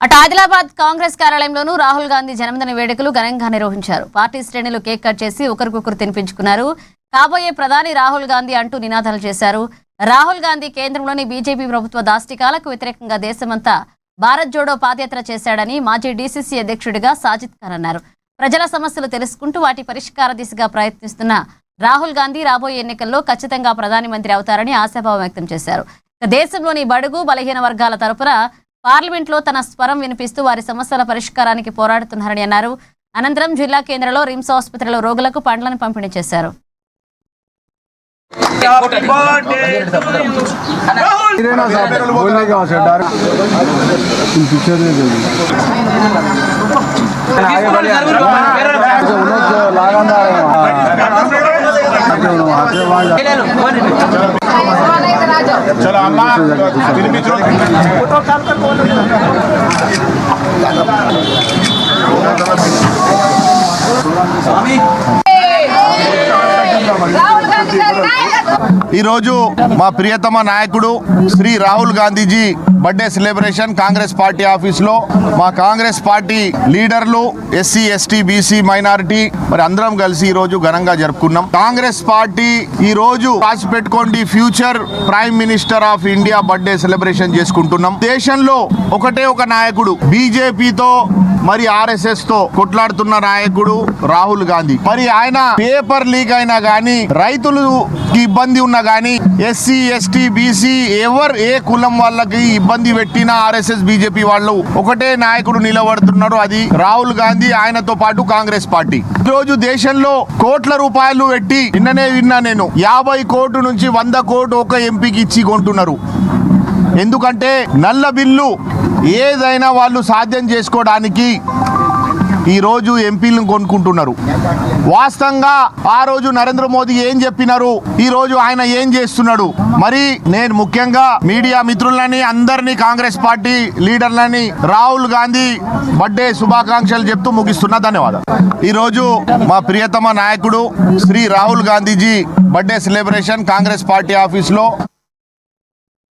అటు ఆదిలాబాద్ కాంగ్రెస్ కార్యాలయంలోనూ రాహుల్ గాంధీ జన్మదిన వేడుకలు ఘనంగా నిర్వహించారు. పార్టీ శ్రేణులు కేక్ కట్ చేసి ఒకరికొకరు తినిపించుకున్నారు. కాబోయే ప్రధాని రాహుల్ గాంధీ అంటూ నినాదాలు చేశారు. రాహుల్ గాంధీ కేంద్రంలోని బీజేపీ ప్రభుత్వ దాష్టికాలకు వ్యతిరేకంగా దేశమంతా భారత్ జోడో పాదయాత్ర చేశాడని మాజీ డీసీసీ అధ్యక్షుడిగా సాజిద్ ఖాన్ అన్నారు. ప్రజల సమస్యలు తెలుసుకుంటూ వాటి పరిష్కార దిశగా ప్రయత్నిస్తున్న రాహుల్ గాంధీ రాబోయే ఎన్నికల్లో ఖచ్చితంగా ప్రధానమంత్రి అవుతారని ఆశాభావం వ్యక్తం చేశారు. దేశంలోని బడుగు బలహీన వర్గాల తరపున పార్లమెంట్లో తన స్వరం వినిపిస్తూ వారి సమస్యల పరిష్కారానికి పోరాడుతున్నారని అన్నారు. అనంతరం జిల్లా కేంద్రంలో రిమ్స్ ఆసుపత్రిలో రోగులకు పండ్లను పంపిణీ చేశారు. चलो अम्मा ఈ రోజు మా ప్రియతమ నాయకుడు Shri Rahul Gandhiji birthday celebration Congress party ఆఫీస్లో మా కాంగ్రెస్ పార్టీ లీడర్లు ఎస్సీ ఎస్టీ బీసీ మైనారిటీ మరి అందరం కలిసి ఈ రోజు ఘనంగా జరుపుకున్నాం. కాంగ్రెస్ పార్టీ ఈ రోజు రాసి పెట్టుకోండి future prime minister of India birthday celebration చేసుకుంటున్నాం. దేశంలో ఒకటే ఒక నాయకుడు బీజేపీతో మరి ఆర్ఎస్ఎస్ తో కొట్లాడుతున్న నాయకుడు రాహుల్ గాంధీ. మరి ఆయన పేపర్ లీక్ అయినా గానీ రైతులకి ఇబ్బంది ఉన్నా గానీ ఎస్సీ ఎస్టీ బీసీ ఏ కులం వాళ్ళకి ఇబ్బంది పెట్టిన ఆర్ఎస్ఎస్ బీజేపీ వాళ్ళు ఒకటే నాయకుడు నిలబడుతున్నారు, అది రాహుల్ గాంధీ, ఆయనతో పాటు కాంగ్రెస్ పార్టీ. ఈ రోజు దేశంలో కోట్ల రూపాయలు పెట్టి విన్నా నేను 50 కోట్లు నుంచి 100 కోట్లు ఒక ఎంపీకి ఇచ్చి కొంటున్నారు. ఎందుకంటే నల్ల బిల్లు ఏదైనా వాళ్ళు సాధ్యం చేసుకోవడానికి ఈరోజు ఎంపీలను కొనుక్కుంటున్నారు. వాస్తవంగా ఆ రోజు నరేంద్ర మోదీ ఏం చెప్పినారు, ఈ రోజు ఆయన ఏం చేస్తున్నాడు? మరి నేను ముఖ్యంగా మీడియా మిత్రులని అందరినీ కాంగ్రెస్ పార్టీ లీడర్లని రాహుల్ గాంధీ బర్త్డే శుభాకాంక్షలు చెప్తూ ముగిస్తున్నా. ధన్యవాదాలు. ఈ రోజు మా ప్రియతమ నాయకుడు Shri Rahul Gandhiji birthday celebration Congress party ఆఫీస్లో